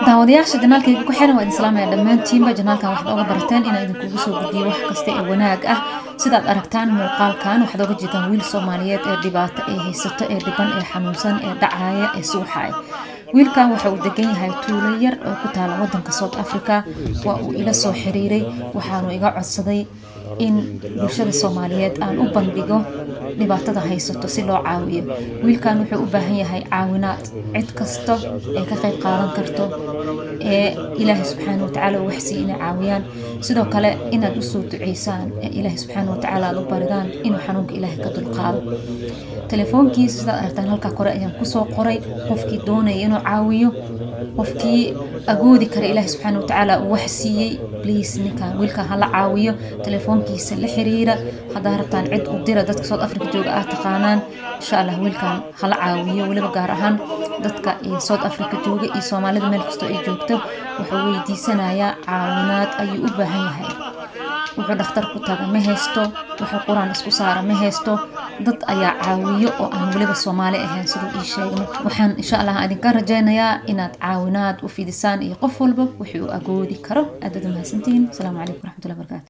daawadayaasha janaalkayga ku xiran waa idin salaamaya dhammaantiinba janaalkan waxaad oga barateen inaan idinkugu soo gudbiyo wax kasta ee wanaag ah sidaad aragtaan muuqaalkan waxaad oga jeedaan wiil Soomaaliyeed ee dhibaato ay haysato ee dhiban ee xanuunsan ee dhacaya ee suuxay wiilkan waxa uu degan yahay tuulo yar oo ku taal wadanka South Africa waa uu ila soo xiriiray waxaanu iga codsaday in bulshada Soomaaliyeed aan u bandhigo dhibaatada haysato si loo caawiyo wiilkan wuxuu u baahan yahay caawinaad cid kasta ee ka qayb qaadan karto ee Ilaahay subhanahu wa ta'ala wax si inay caawiyaan sidoo kale inaad u soo duceysaan Ilaahay subhanahu wa ta'ala u baridaan inuu xanuunka Ilaahay ka dulqaado telefoonkiisa sida aragtaan halka kore ayaan ku soo qoray qofkii doonaya inuu caawiyo qofkii agoodi kara Ilaahay subhanahu wa ta'ala wax siiyay please ninkan wiilka hala caawiyo telefoonkiisa la xiriira hadaa rabtaan cid u dira dadka South Africa jooga ah taqaanaan insha Allah wiilkan hala caawiyo waliba gaar ahaan dadka ee South Africa jooga iyo Soomaalida meel kasta ay joogto wuxuu weydiisanayaa caawinaad ayuu u baahan yahay wuxuu dhakhtar ku taga ma haysto wuxuu quraan isku saara ma haysto dad ayaa caawiyo oo aan waliba Soomaali ahayn sidoo ii sheegay waxaan insha Allah idinka rajaynayaa inaad caawinaad u fidisaan iyo qof walba wixii uu agoodi karo aad u mahadsantiin assalaamu calaykum waraxmatullaahi wabarakaatuh